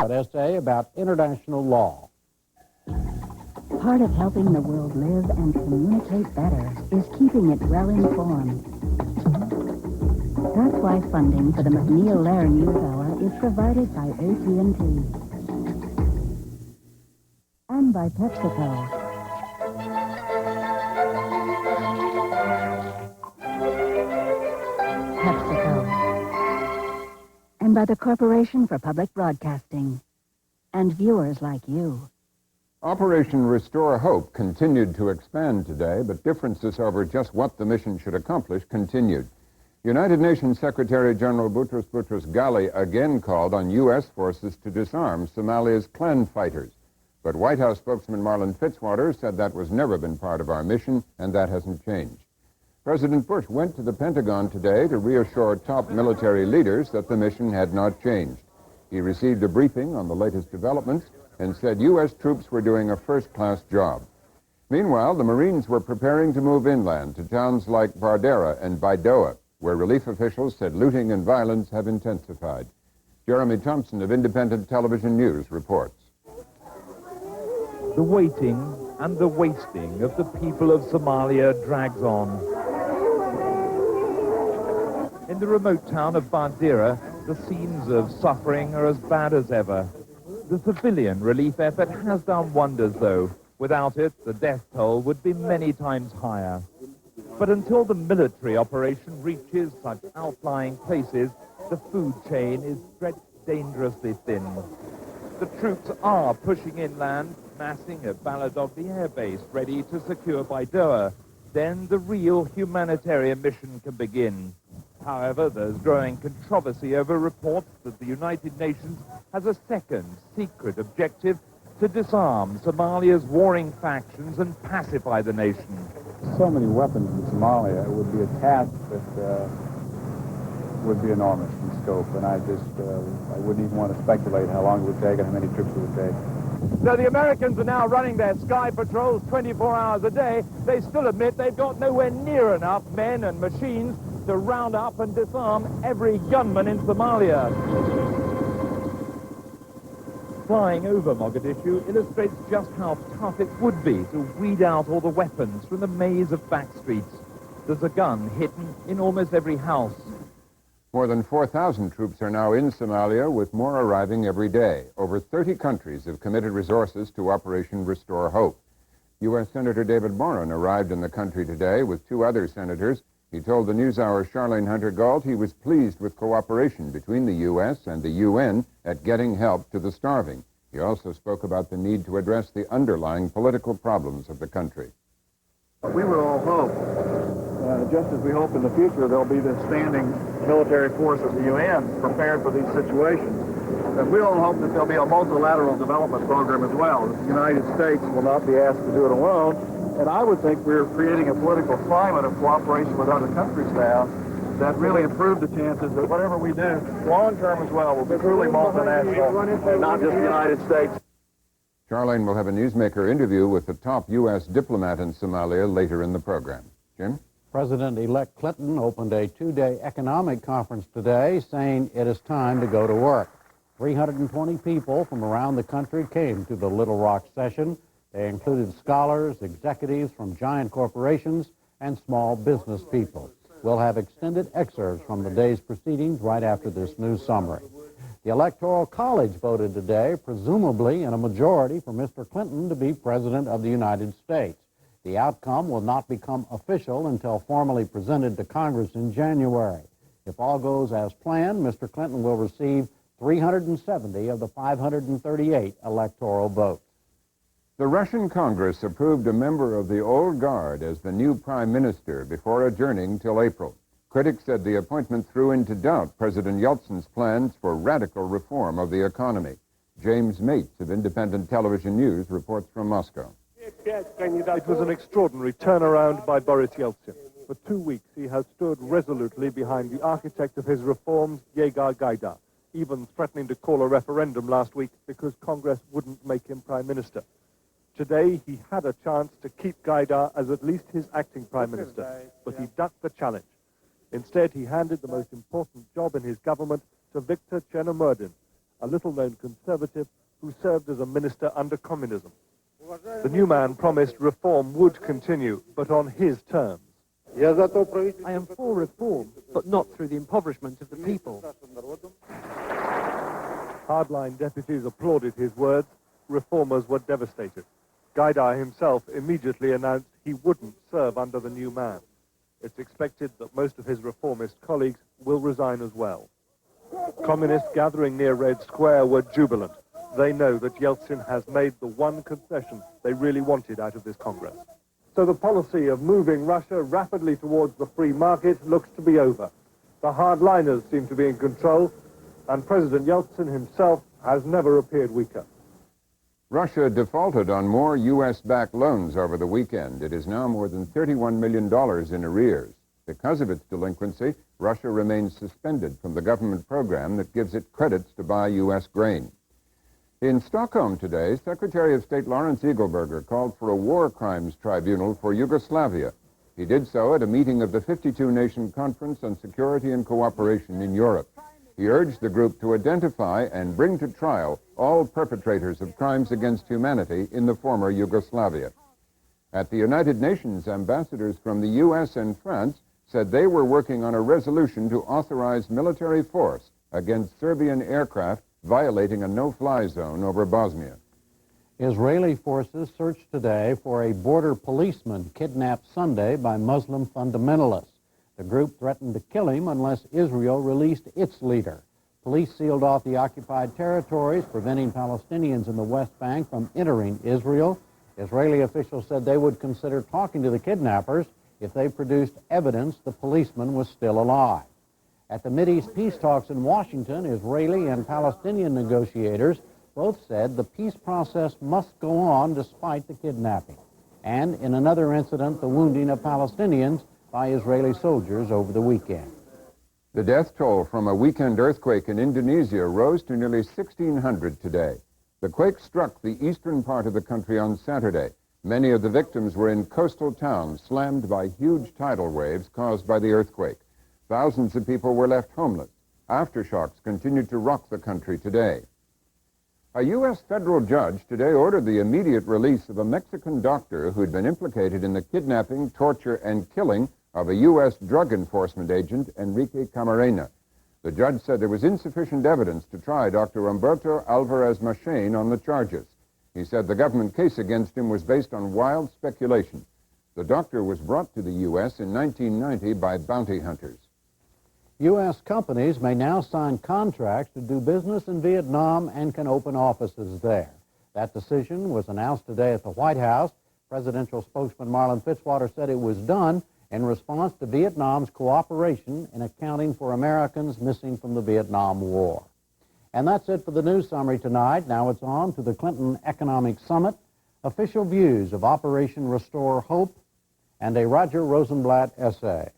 an essay about international law. Part of helping the world live and communicate better is keeping it well informed. That's why funding for the McNeil-Lehrer NewsHour is provided by AT&T and by PepsiCo. And by the Corporation for Public Broadcasting and viewers like you. Operation Restore Hope continued to expand today, but differences over just what the mission should accomplish continued. United Nations Secretary General Boutros Ghali again called on U.S. forces to disarm Somalia's clan fighters. But White House spokesman Marlin Fitzwater said that was never been part of our mission, and that hasn't changed. President Bush went to the Pentagon today to reassure top military leaders that the mission had not changed. He received a briefing on the latest developments and said U.S. troops were doing a first-class job. Meanwhile, the Marines were preparing to move inland to towns like Bardera and Baidoa, where relief officials said looting and violence have intensified. Jeremy Thompson of Independent Television News reports. The waiting and the wasting of the people of Somalia drags on. In the remote town of Bardera, the scenes of suffering are as bad as ever. The civilian relief effort has done wonders, though. Without it, the death toll would be many times higher. But until the military operation reaches such outlying places, the food chain is stretched dangerously thin. The troops are pushing inland, massing at Baladogli Air Base, ready to secure Baidoa. Then the real humanitarian mission can begin. However, there's growing controversy over reports that the United Nations has a second secret objective to disarm Somalia's warring factions and pacify the nation. So many weapons in Somalia, it would be a task that would be enormous in scope, and I wouldn't even want to speculate how long it would take and how many trips it would take. So the Americans are now running their sky patrols 24 hours a day. They still admit they've got nowhere near enough men and machines to round up and disarm every gunman in Somalia. Flying over Mogadishu illustrates just how tough it would be to weed out all the weapons from the maze of back streets. There's a gun hidden in almost every house. More than 4,000 troops are now in Somalia, with more arriving every day. Over 30 countries have committed resources to Operation Restore Hope. U.S. Senator David Moran arrived in the country today with two other senators. He told the NewsHour's Charlene Hunter-Gault he was pleased with cooperation between the U.S. and the UN at getting help to the starving. He also spoke about the need to address the underlying political problems of the country. We would all hope, just as we hope in the future, there'll be this standing military force of the UN prepared for these situations. And we all hope that there'll be a multilateral development program as well. The United States will not be asked to do it alone. And I would think we're creating a political climate of cooperation with other countries now that really improve the chances that whatever we do, long term as well, will be truly multinational, not just the United States. Charlene will have a newsmaker interview with the top U.S. diplomat in Somalia later in the program. Jim? President-elect Clinton opened a two-day economic conference today, saying it is time to go to work. 320 people from around the country came to the Little Rock session. They included scholars, executives from giant corporations, and small business people. We'll have extended excerpts from the day's proceedings right after this news summary. The Electoral College voted today, presumably in a majority, for Mr. Clinton to be President of the United States. The outcome will not become official until formally presented to Congress in January. If all goes as planned, Mr. Clinton will receive 370 of the 538 electoral votes. The Russian Congress approved a member of the old guard as the new prime minister before adjourning till April. Critics said the appointment threw into doubt President Yeltsin's plans for radical reform of the economy. James Mates of Independent Television News reports from Moscow. It was an extraordinary turnaround by Boris Yeltsin. For 2 weeks, he has stood resolutely behind the architect of his reforms, Yegor Gaidar, even threatening to call a referendum last week because Congress wouldn't make him prime minister. Today, he had a chance to keep Gaidar as at least his acting prime minister, but he ducked the challenge. Instead, he handed the most important job in his government to Viktor Chernomyrdin, a little-known conservative who served as a minister under communism. The new man promised reform would continue, but on his terms. I am for reform, but not through the impoverishment of the people. Hardline deputies applauded his words. Reformers were devastated. Gaidar himself immediately announced he wouldn't serve under the new man. It's expected that most of his reformist colleagues will resign as well. Communists gathering near Red Square were jubilant. They know that Yeltsin has made the one concession they really wanted out of this Congress. So the policy of moving Russia rapidly towards the free market looks to be over. The hardliners seem to be in control, and President Yeltsin himself has never appeared weaker. Russia defaulted on more U.S.-backed loans over the weekend. It is now more than $31 million in arrears. Because of its delinquency, Russia remains suspended from the government program that gives it credits to buy U.S. grain. In Stockholm today, Secretary of State Lawrence Eagleberger called for a war crimes tribunal for Yugoslavia. He did so at a meeting of the 52-nation Conference on Security and Cooperation in Europe. He urged the group to identify and bring to trial all perpetrators of crimes against humanity in the former Yugoslavia. At the United Nations, ambassadors from the U.S. and France said they were working on a resolution to authorize military force against Serbian aircraft violating a no-fly zone over Bosnia. Israeli forces searched today for a border policeman kidnapped Sunday by Muslim fundamentalists. The group threatened to kill him unless Israel released its leader. Police sealed off the occupied territories, preventing Palestinians in the West Bank from entering Israel. Israeli officials said they would consider talking to the kidnappers if they produced evidence the policeman was still alive. At the Mideast peace talks in Washington, Israeli and Palestinian negotiators both said the peace process must go on despite the kidnapping. And in another incident, the wounding of Palestinians by Israeli soldiers over the weekend. The death toll from a weekend earthquake in Indonesia rose to nearly 1,600 today. The quake struck the eastern part of the country on Saturday. Many of the victims were in coastal towns slammed by huge tidal waves caused by the earthquake. Thousands of people were left homeless. Aftershocks continued to rock the country today. A U.S. federal judge today ordered the immediate release of a Mexican doctor who'd been implicated in the kidnapping, torture, and killing of a U.S. drug enforcement agent, Enrique Camarena. The judge said there was insufficient evidence to try Dr. Humberto Alvarez Machain on the charges. He said the government case against him was based on wild speculation. The doctor was brought to the U.S. in 1990 by bounty hunters. U.S. companies may now sign contracts to do business in Vietnam and can open offices there. That decision was announced today at the White House. Presidential spokesman Marlin Fitzwater said it was done in response to Vietnam's cooperation in accounting for Americans missing from the Vietnam War. And that's it for the news summary tonight. Now it's on to the Clinton Economic Summit, official views of Operation Restore Hope, and a Roger Rosenblatt essay.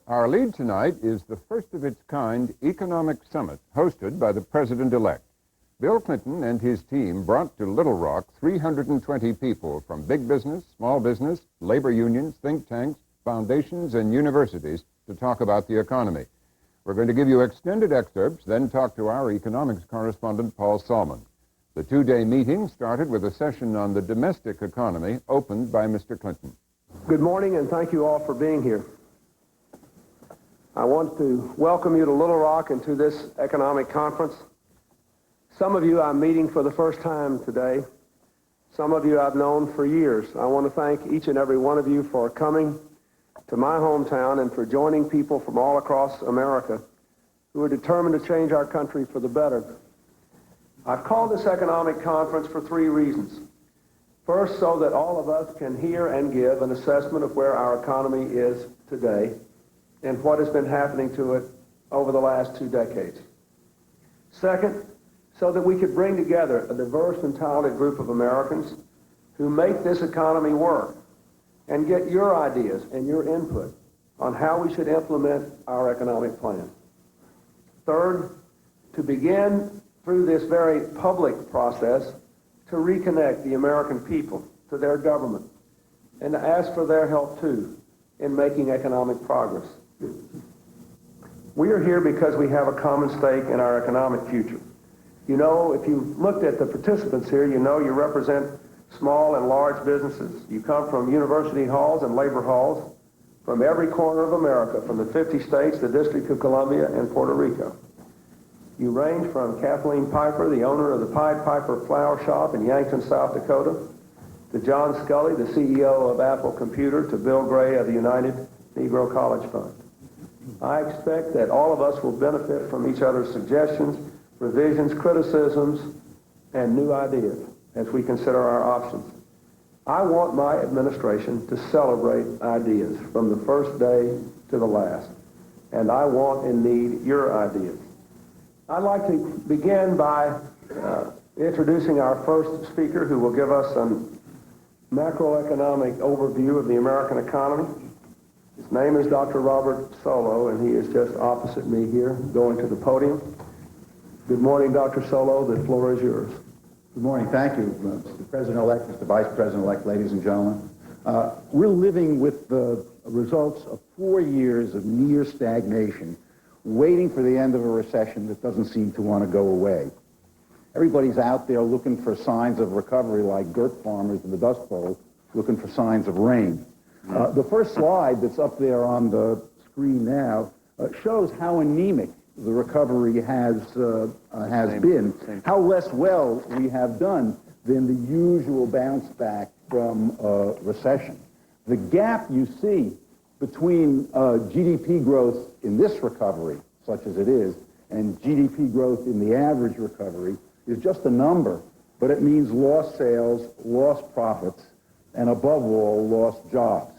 Our lead tonight is the first of its kind economic summit hosted by the president-elect. Bill Clinton and his team brought to Little Rock 320 people from big business, small business, labor unions, think tanks, foundations, and universities to talk about the economy. We're going to give you extended excerpts, then talk to our economics correspondent, Paul Salmon. The two-day meeting started with a session on the domestic economy opened by Mr. Clinton. Good morning, and thank you all for being here. I want to welcome you to Little Rock and to this economic conference. Some of you I'm meeting for the first time today. Some of you I've known for years. I want to thank each and every one of you for coming to my hometown and for joining people from all across America who are determined to change our country for the better. I've called this economic conference for three reasons. First, so that all of us can hear and give an assessment of where our economy is today and what has been happening to it over the last 2 decades. Second, so that we could bring together a diverse and talented group of Americans who make this economy work and get your ideas and your input on how we should implement our economic plan. Third, to begin through this very public process to reconnect the American people to their government and to ask for their help too in making economic progress. We are here because we have a common stake in our economic future. You know, if you looked at the participants here, you know you represent small and large businesses. You come from university halls and labor halls from every corner of America, from the 50 states, the District of Columbia, and Puerto Rico. You range from Kathleen Piper, the owner of the Pied Piper Flower Shop in Yankton, South Dakota, to John Scully, the CEO of Apple Computer, to Bill Gray of the United Negro College Fund. I expect that all of us will benefit from each other's suggestions, revisions, criticisms, and new ideas as we consider our options. I want my administration to celebrate ideas from the first day to the last, and I want and need your ideas. I'd like to begin by introducing our first speaker, who will give us some macroeconomic overview of the American economy. His name is Dr. Robert Solow, and he is just opposite me here, going to the podium. Good morning, Dr. Solow. The floor is yours. Good morning. Thank you, Mr. President-elect, Mr. Vice President-elect, ladies and gentlemen. We're living with the results of 4 years of near stagnation, waiting for the end of a recession that doesn't seem to want to go away. Everybody's out there looking for signs of recovery, like dirt farmers in the Dust Bowl looking for signs of rain. The first slide that's up there on the screen now shows how anemic the recovery has been, how less well we have done than the usual bounce back from recession. The gap you see between GDP growth in this recovery, such as it is, and GDP growth in the average recovery is just a number, but it means lost sales, lost profits, and above all, lost jobs.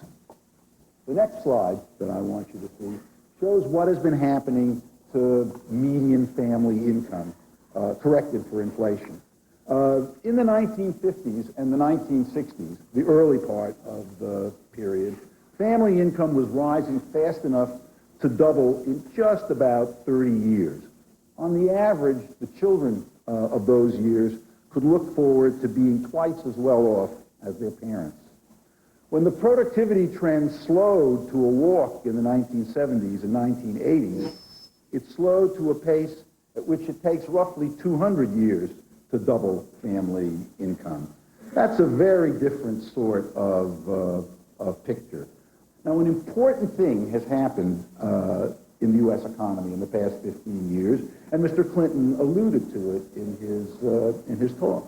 The next slide that I want you to see shows what has been happening to median family income, corrected for inflation. In the 1950s and the 1960s, the early part of the period, family income was rising fast enough to double in just about 30 years. On the average, the children of those years could look forward to being twice as well off as their parents. When the productivity trend slowed to a walk in the 1970s and 1980s, it slowed to a pace at which it takes roughly 200 years to double family income. That's a very different sort of picture. Now, an important thing has happened in the U.S. economy in the past 15 years, and Mr. Clinton alluded to it in his talk.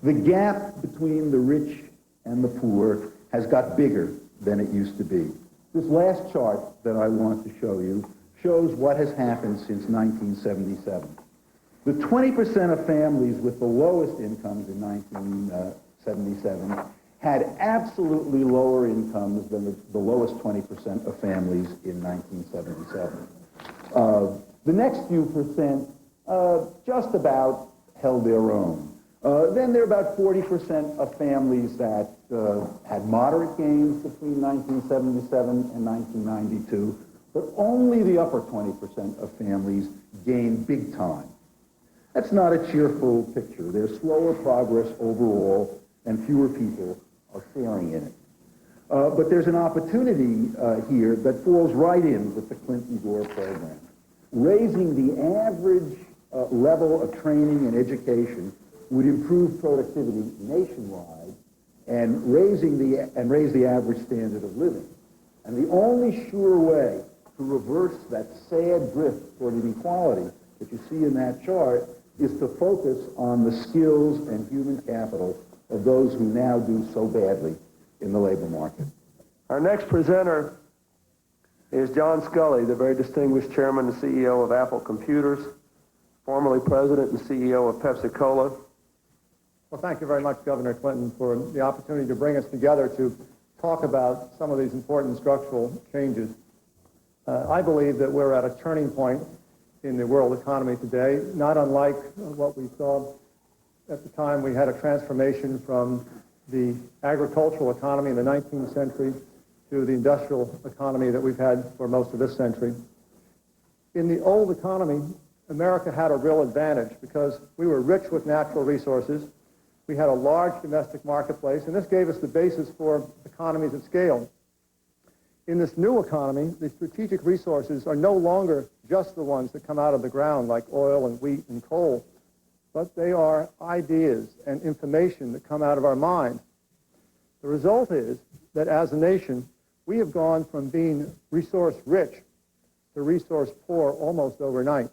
The gap between the rich and the poor has got bigger than it used to be. This last chart that I want to show you shows what has happened since 1977. The 20% of families with the lowest incomes in 1977 had absolutely lower incomes than the lowest 20% of families in 1977. The next few percent just about held their own. Then there are about 40% of families that had moderate gains between 1977 and 1992, but only the upper 20% of families gained big time. That's not a cheerful picture. There's slower progress overall, and fewer people are sharing in it. But there's an opportunity here that falls right in with the Clinton-Gore program. Raising the average level of training and education would improve productivity nationwide and raise the average standard of living. And the only sure way to reverse that sad drift toward inequality that you see in that chart is to focus on the skills and human capital of those who now do so badly in the labor market. Our next presenter is John Scully, the very distinguished chairman and CEO of Apple Computers, formerly president and CEO of Pepsi-Cola. Well, thank you very much, Governor Clinton, for the opportunity to bring us together to talk about some of these important structural changes. I believe that we're at a turning point in the world economy today, not unlike what we saw at the time we had a transformation from the agricultural economy in the 19th century to the industrial economy that we've had for most of this century. In the old economy, America had a real advantage because we were rich with natural resources. We had a large domestic marketplace, and this gave us the basis for economies at scale. In this new economy, the strategic resources are no longer just the ones that come out of the ground, like oil and wheat and coal, but they are ideas and information that come out of our mind. The result is that as a nation, we have gone from being resource rich to resource poor almost overnight.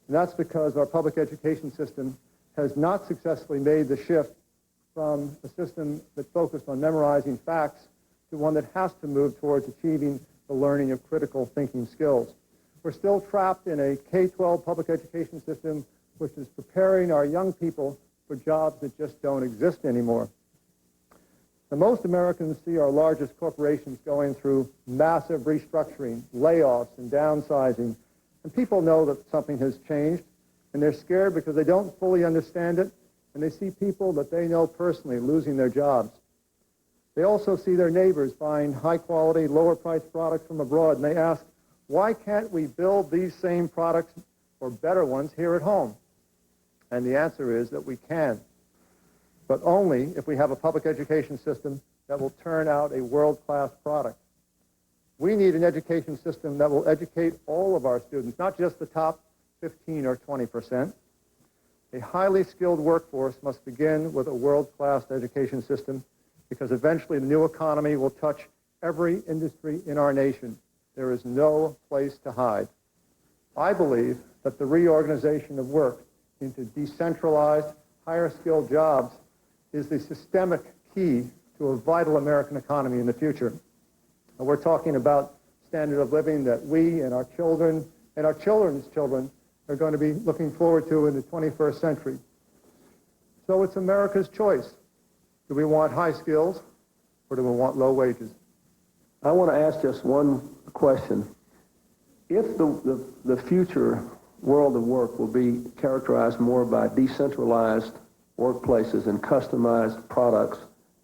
And that's because our public education system has not successfully made the shift from a system that focused on memorizing facts to one that has to move towards achieving the learning of critical thinking skills. We're still trapped in a K-12 public education system which is preparing our young people for jobs that just don't exist anymore. Now, most Americans see our largest corporations going through massive restructuring, layoffs, and downsizing, and people know that something has changed, and they're scared because they don't fully understand it, and they see people that they know personally losing their jobs. They also see their neighbors buying high-quality, lower-priced products from abroad, and they ask, why can't we build these same products or better ones here at home? And the answer is that we can, but only if we have a public education system that will turn out a world-class product. We need an education system that will educate all of our students, not just the top 15 or 20%. A highly skilled workforce must begin with a world-class education system because eventually the new economy will touch every industry in our nation. There is no place to hide. I believe that the reorganization of work into decentralized, higher skilled jobs is the systemic key to a vital American economy in the future. And we're talking about standard of living that we and our children and our children's children are going to be looking forward to in the 21st century. So it's America's choice. Do we want high skills or do we want low wages? I want to ask just one question. If the future world of work will be characterized more by decentralized workplaces and customized products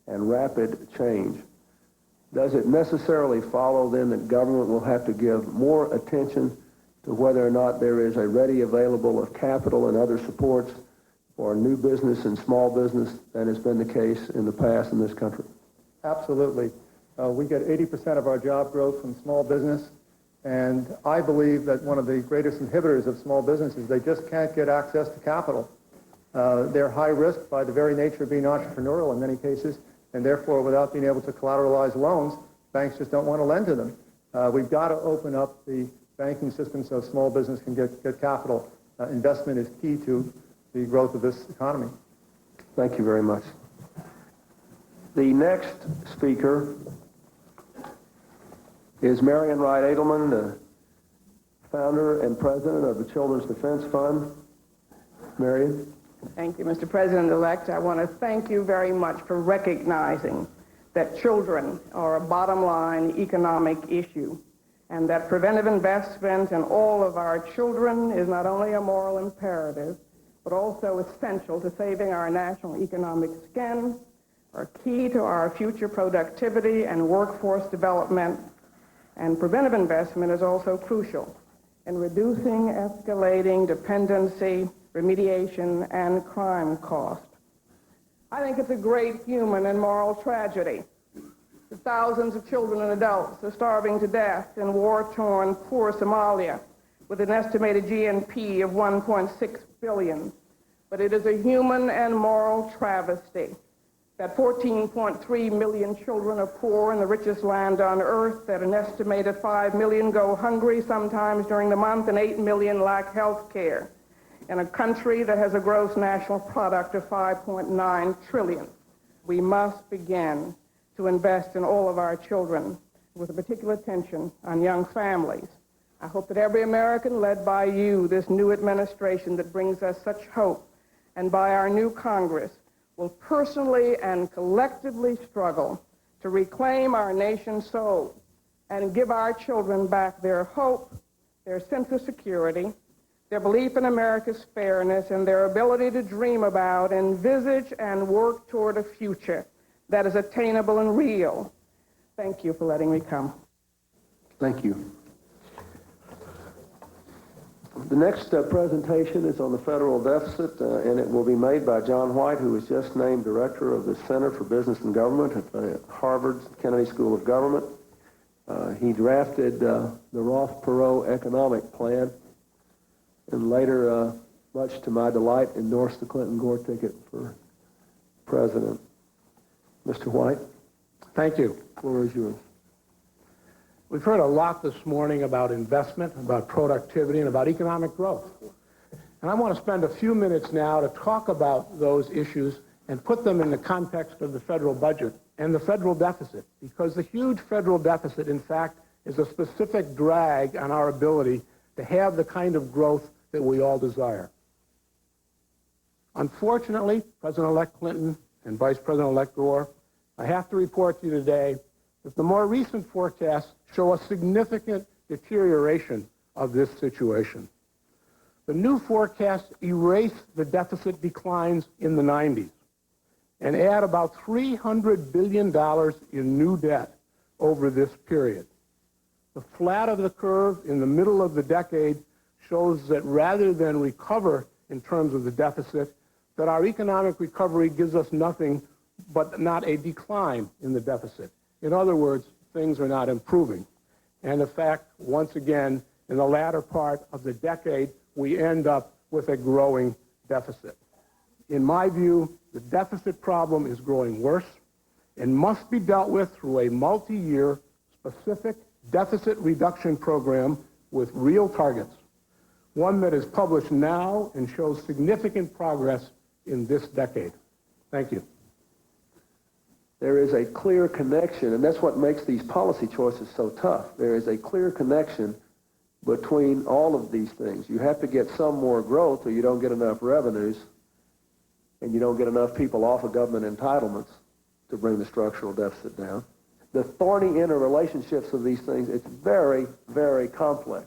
and rapid change, does it necessarily follow then that government will have to give more attention to whether or not there is a ready available of capital and other supports for new business and small business than has been the case in the past in this country? Absolutely. We get 80% of our job growth from small business, and I believe that one of the greatest inhibitors of small business is they just can't get access to capital. They're high risk by the very nature of being entrepreneurial in many cases, and therefore without being able to collateralize loans, banks just don't want to lend to them. We've got to open up the banking system so small business can get capital. Investment is key to the growth of this economy. Thank you very much. The next speaker is Marian Wright Edelman, the founder and president of the Children's Defense Fund. Marian. Thank you, Mr. President-elect. I want to thank you very much for recognizing that children are a bottom-line economic issue and that preventive investment in all of our children is not only a moral imperative, but also essential to saving our national economic skin, are key to our future productivity and workforce development, and preventive investment is also crucial in reducing escalating dependency, remediation, and crime cost. I think it's a great human and moral tragedy that thousands of children and adults are starving to death in war-torn, poor Somalia with an estimated GNP of 1.6 billion. But it is a human and moral travesty that 14.3 million children are poor in the richest land on earth, that an estimated 5 million go hungry sometimes during the month, and 8 million lack health care in a country that has a gross national product of 5.9 trillion. We must begin to invest in all of our children with a particular attention on young families. I hope that every American, led by you, this new administration that brings us such hope, and by our new Congress, will personally and collectively struggle to reclaim our nation's soul and give our children back their hope, their sense of security, their belief in America's fairness, and their ability to dream about, envisage, and work toward a future that is attainable and real. Thank you for letting me come. Thank you. The next presentation is on the federal deficit, and it will be made by John White, who was just named director of the Center for Business and Government at the Harvard Kennedy School of Government. He drafted the Ross-Perot economic plan, and later, much to my delight, endorsed the Clinton-Gore ticket for president. Mr. White? Thank you. The floor is yours. We've heard a lot this morning about investment, about productivity, and about economic growth. And I want to spend a few minutes now to talk about those issues and put them in the context of the federal budget and the federal deficit, because the huge federal deficit, in fact, is a specific drag on our ability to have the kind of growth that we all desire. Unfortunately, President-elect Clinton and Vice President-elect Gore, I have to report to you today that the more recent forecasts show a significant deterioration of this situation. The new forecasts erase the deficit declines in the 90s and add about $300 billion in new debt over this period. The flat of the curve in the middle of the decade shows that rather than recover in terms of the deficit, that our economic recovery gives us nothing but not a decline in the deficit. In other words, things are not improving. And in fact, once again, in the latter part of the decade, we end up with a growing deficit. In my view, the deficit problem is growing worse and must be dealt with through a multi-year specific deficit reduction program with real targets, one that is published now and shows significant progress in this decade. Thank you. There is a clear connection, and that's what makes these policy choices so tough. There is a clear connection between all of these things. You have to get some more growth or you don't get enough revenues, and you don't get enough people off of government entitlements to bring the structural deficit down. The thorny interrelationships of these things, it's very, very complex.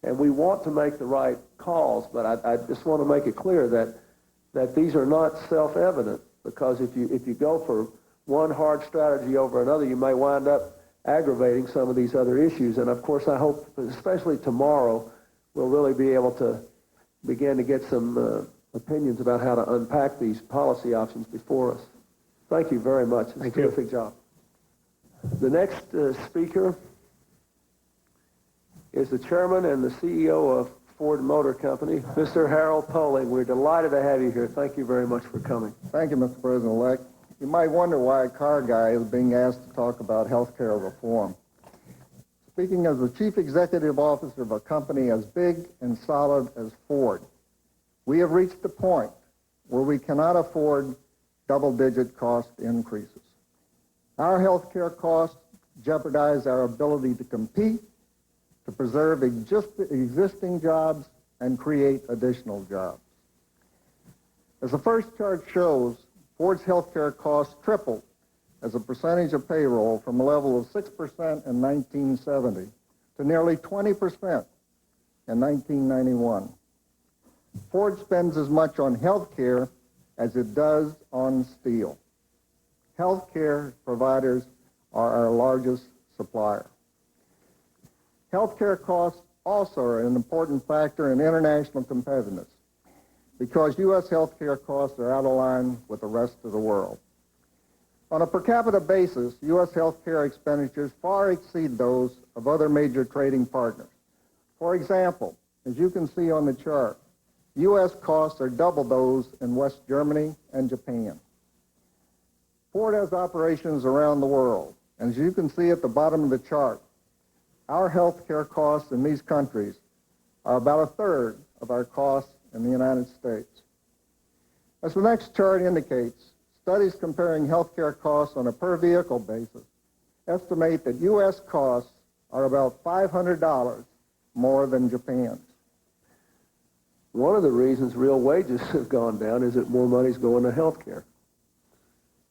And we want to make the right calls, but I just want to make it clear that these are not self-evident, because if you go for one hard strategy over another, you may wind up aggravating some of these other issues. And of course, I hope, especially tomorrow, we'll really be able to begin to get some opinions about how to unpack these policy options before us. Thank you very much. It's a terrific job. The next speaker is the chairman and the CEO of Ford Motor Company, Mr. Harold Poling. We're delighted to have you here. Thank you very much for coming. Thank you, Mr. President-elect. You might wonder why a car guy is being asked to talk about health care reform. Speaking as the chief executive officer of a company as big and solid as Ford, we have reached a point where we cannot afford double-digit cost increases. Our health care costs jeopardize our ability to compete, to preserve existing jobs, and create additional jobs. As the first chart shows, Ford's health care costs tripled as a percentage of payroll from a level of 6% in 1970 to nearly 20% in 1991. Ford spends as much on health care as it does on steel. Health care providers are our largest supplier. Health care costs also are an important factor in international competitiveness, because U.S. health care costs are out of line with the rest of the world. On a per capita basis, U.S. health care expenditures far exceed those of other major trading partners. For example, as you can see on the chart, U.S. costs are double those in West Germany and Japan. Ford has operations around the world, and as you can see at the bottom of the chart, our health care costs in these countries are about a third of our costs in the United States. As the next chart indicates, studies comparing health care costs on a per-vehicle basis estimate that U.S. costs are about $500 more than Japan's. One of the reasons real wages have gone down is that more money is going to health care.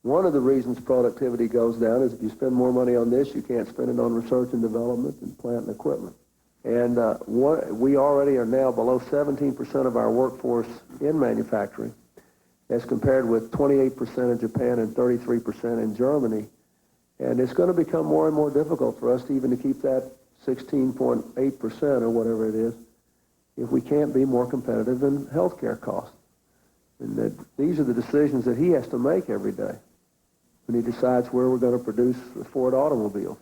One of the reasons productivity goes down is if you spend more money on this, you can't spend it on research and development and plant and equipment. And we already are now below 17% of our workforce in manufacturing, as compared with 28% in Japan and 33% in Germany. And it's going to become more and more difficult for us to even to keep that 16.8% or whatever it is if we can't be more competitive in health care costs. And that these are the decisions that he has to make every day when he decides where we're going to produce the Ford automobiles.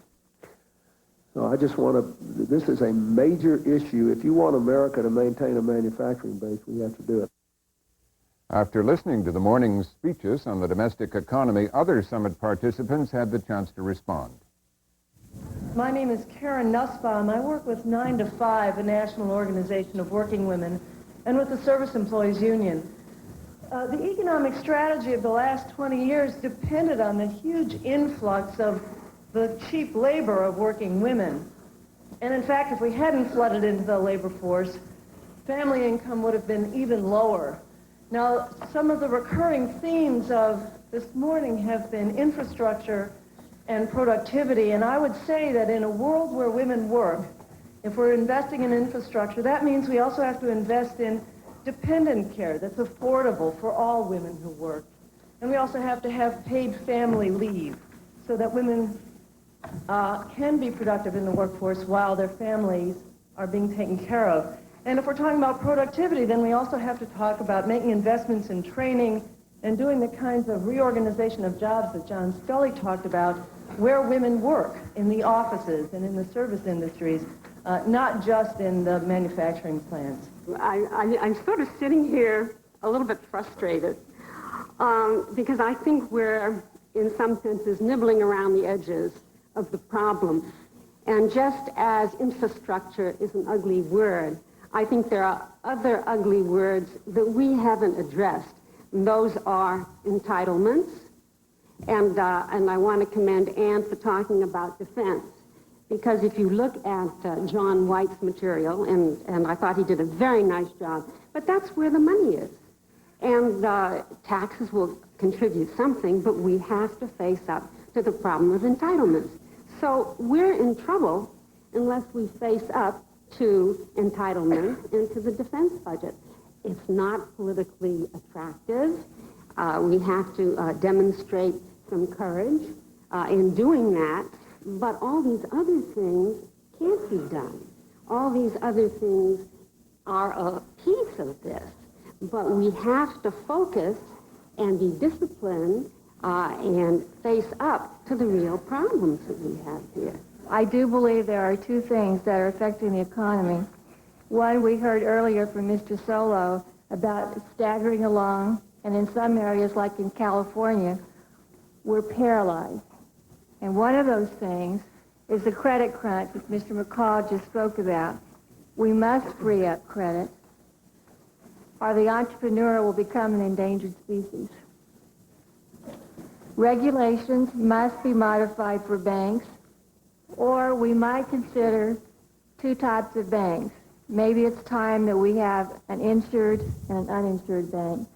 So I just want to, this is a major issue. If you want America to maintain a manufacturing base, we have to do it. After listening to the morning's speeches on the domestic economy, other summit participants had the chance to respond. My name is Karen Nussbaum. I work with 9 to 5, a national organization of working women, and with the Service Employees Union. The economic strategy of the last 20 years depended on the huge influx of the cheap labor of working women. And in fact, if we hadn't flooded into the labor force, family income would have been even lower. Now, some of the recurring themes of this morning have been infrastructure and productivity, and I would say that in a world where women work, if we're investing in infrastructure, that means we also have to invest in dependent care that's affordable for all women who work. And we also have to have paid family leave so that women can be productive in the workforce while their families are being taken care of. And if we're talking about productivity, then we also have to talk about making investments in training and doing the kinds of reorganization of jobs that John Scully talked about, where women work in the offices and in the service industries, not just in the manufacturing plants. I'm sort of sitting here a little bit frustrated because I think we're, in some senses, nibbling around the edges of the problem. And just as infrastructure is an ugly word, I think there are other ugly words that we haven't addressed. And those are entitlements. And I want to commend Ann for talking about defense. Because if you look at John White's material, and I thought he did a very nice job, but that's where the money is. And taxes will contribute something, but we have to face up to the problem of entitlements. So we're in trouble unless we face up to entitlements and to the defense budget. It's not politically attractive. We have to demonstrate some courage in doing that. But all these other things can't be done. All these other things are a piece of this. But we have to focus and be disciplined and face up to the real problems that we have here. I do believe there are two things that are affecting the economy. One, we heard earlier from Mr. Solo about staggering along, and in some areas, like in California, we're paralyzed. And one of those things is the credit crunch that Mr. McCall just spoke about. We must free up credit, or the entrepreneur will become an endangered species. Regulations must be modified for banks, or we might consider two types of banks. Maybe it's time that we have an insured and an uninsured bank.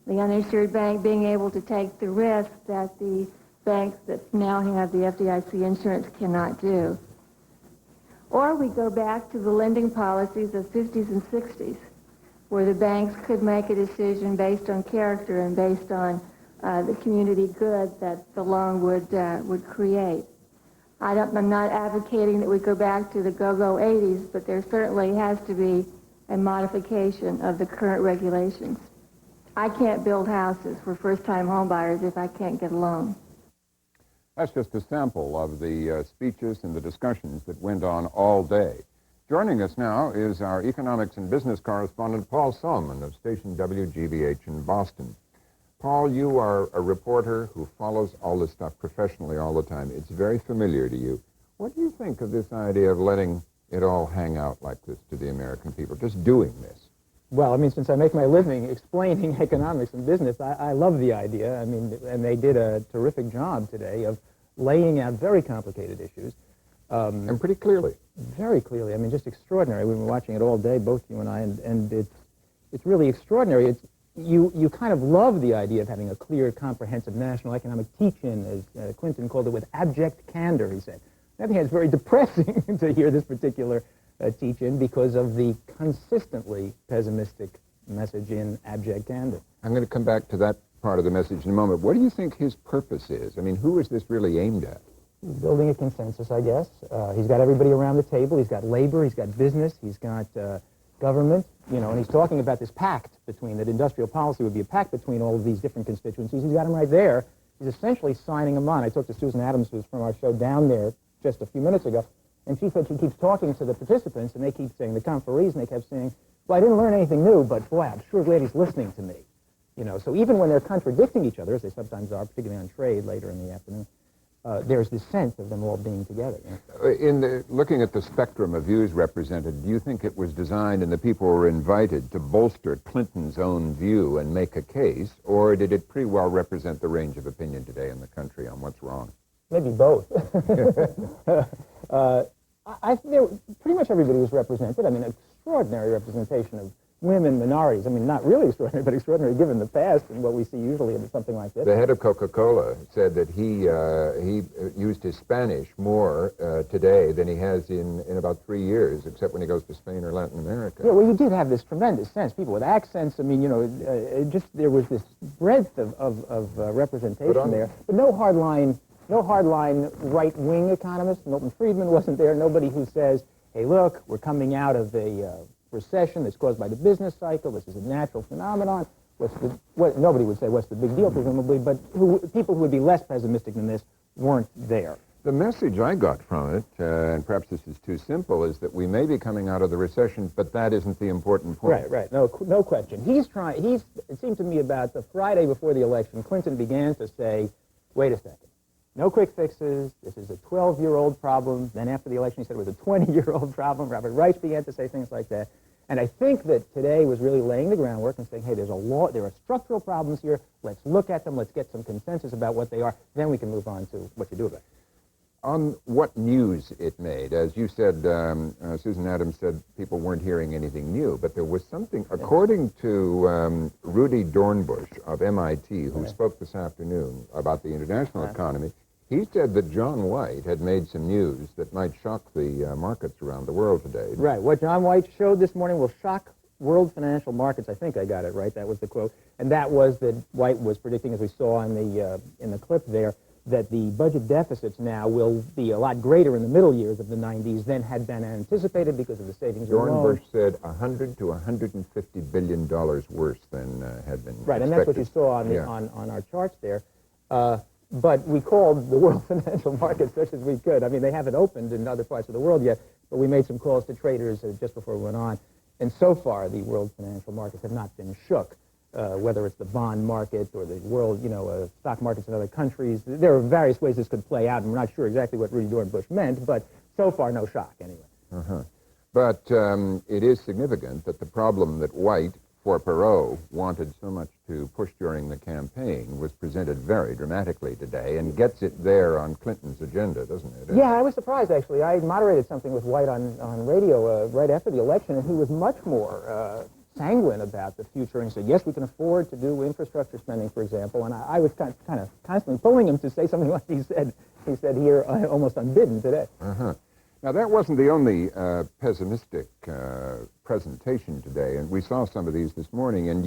The uninsured bank being able to take the risk that the banks that now have the FDIC insurance cannot do. Or we go back to the lending policies of 50s and 60s, where the banks could make a decision based on character and based on the community good that the loan would create. I'm not advocating that we go back to the go-go 80s, but there certainly has to be a modification of the current regulations. I can't build houses for first-time homebuyers if I can't get a loan. That's just a sample of the speeches and the discussions that went on all day. Joining us now is our economics and business correspondent, Paul Solomon of station WGBH in Boston. Paul, you are a reporter who follows all this stuff professionally all the time. It's very familiar to you. What do you think of this idea of letting it all hang out like this to the American people, just doing this? Well, I mean, since I make my living explaining economics and business, I love the idea. I mean, and they did a terrific job today of laying out very complicated issues. And pretty clearly. Very clearly. I mean, just extraordinary. We've been watching it all day, both you and I, and it's really extraordinary. You kind of love the idea of having a clear, comprehensive national economic teach-in, as Clinton called it, with abject candor, he said. I think it's very depressing to hear this particular teach-in because of the consistently pessimistic message in abject candor. I'm going to come back to that part of the message in a moment. What do you think his purpose is? I mean, who is this really aimed at? Building a consensus, I guess. He's got everybody around the table. He's got labor. He's got business. He's got government, you know, and he's talking about this pact between, that industrial policy would be a pact between all of these different constituencies. He's got them right there. He's essentially signing them on. I talked to Susan Adams, who's from our show down there just a few minutes ago, and she said she keeps talking to the participants, and they keep saying, the conferees, and they kept saying, well, I didn't learn anything new, but boy, I'm sure glad he's listening to me. You know, so even when they're contradicting each other, as they sometimes are, particularly on trade later in the afternoon, there's this sense of them all being together. You know? Looking at the spectrum of views represented, do you think it was designed and the people were invited to bolster Clinton's own view and make a case, or did it pretty well represent the range of opinion today in the country on what's wrong? Maybe both. Pretty much everybody was represented. I mean, extraordinary representation of women, minorities. I mean, not really extraordinary, but extraordinary given the past and what we see usually in something like this. The head of Coca-Cola said that he used his Spanish more today than he has in about 3 years, except when he goes to Spain or Latin America. Yeah, well, you did have this tremendous sense. People with accents, I mean, you know, there was this breadth of representation there, but no hardline right-wing economist. Milton Friedman wasn't there. Nobody who says, hey, look, we're coming out of a recession that's caused by the business cycle. This is a natural phenomenon. Nobody would say, what's the big deal, presumably, but people who would be less pessimistic than this weren't there. The message I got from it, and perhaps this is too simple, is that we may be coming out of the recession, but that isn't the important point. Right. No question. It seemed to me about the Friday before the election, Clinton began to say, wait a second. No quick fixes. This is a 12-year-old problem. Then after the election, he said it was a 20-year-old problem. Robert Reich began to say things like that. And I think that today was really laying the groundwork and saying, hey, there are structural problems here. Let's look at them. Let's get some consensus about what they are. Then we can move on to what you do about it. On what news it made, as you said, Susan Adams said people weren't hearing anything new, but there was something, according to Rudy Dornbush of MIT, who spoke this afternoon about the international economy, he said that John White had made some news that might shock the markets around the world today. Right. What John White showed this morning will shock world financial markets. I think I got it right. That was the quote. And that was that White was predicting, as we saw in the clip there, that the budget deficits now will be a lot greater in the middle years of the 90s than had been anticipated because of the savings alone. Dornbush said $100 to $150 billion worse than had been right, expected. And that's what you saw on our charts there. But we called the world financial markets such as we could. I mean, they haven't opened in other parts of the world yet, but we made some calls to traders just before we went on. And so far, the world financial markets have not been shook. Whether it's the bond market or the world, stock markets in other countries. There are various ways this could play out, and we're not sure exactly what Rudy Dornbush meant, but so far, no shock, anyway. But it is significant that the problem that White, for Perot, wanted so much to push during the campaign was presented very dramatically today and gets it there on Clinton's agenda, doesn't it? Yeah, I was surprised, actually. I moderated something with White on radio right after the election, and he was much more sanguine about the future, and he said, yes, we can afford to do infrastructure spending, for example, and I was kind of constantly pulling him to say something like he said here almost unbidden today. Now, that wasn't the only pessimistic presentation today, and we saw some of these this morning, and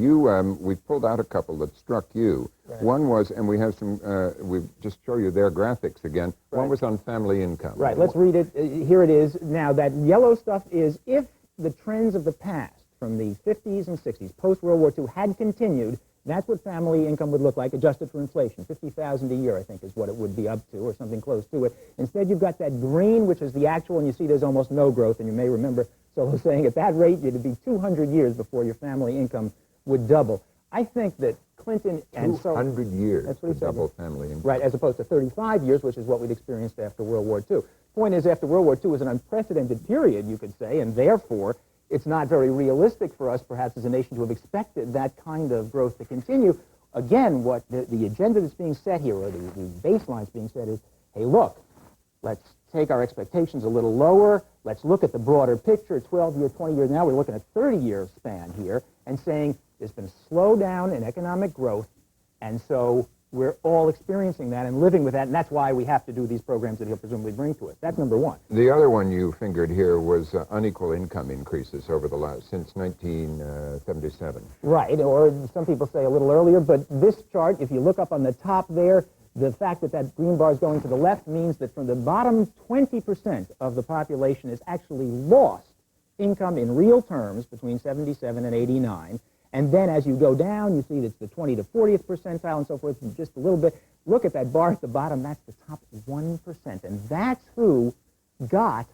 we pulled out a couple that struck you. Right. One was, and we have some, we just show you their graphics again, one was on family income. Right, let's read it. Here it is. Now, that yellow stuff is if the trends of the past from the 50s and 60s, post-World War II, had continued, that's what family income would look like, adjusted for inflation. $50,000 a year, I think, is what it would be up to, or something close to it. Instead, you've got that green, which is the actual, and you see there's almost no growth, and you may remember Solo saying at that rate, it'd be 200 years before your family income would double. I think that Clinton and 200 years that's what he said, double family income. Right, as opposed to 35 years, which is what we'd experienced after World War II. Point is, after World War II was an unprecedented period, you could say, and therefore, it's not very realistic for us, perhaps, as a nation to have expected that kind of growth to continue. Again, what the agenda that's being set here, or the baseline that's being set is, hey, look, let's take our expectations a little lower. Let's look at the broader picture, 12 years, 20 years. Now we're looking at a 30-year span here and saying there's been a slowdown in economic growth, and so we're all experiencing that and living with that, and that's why we have to do these programs that he'll presumably bring to us. That's number one. The other one you fingered here was unequal income increases over the since 1977. Right, or some people say a little earlier, but this chart, if you look up on the top there, the fact that that green bar is going to the left means that from the bottom 20% of the population is actually lost income in real terms between 77 and 89. And then as you go down, you see it's the 20 to 40th percentile and so forth, and just a little bit. Look at that bar at the bottom. That's the top 1%. And that's who got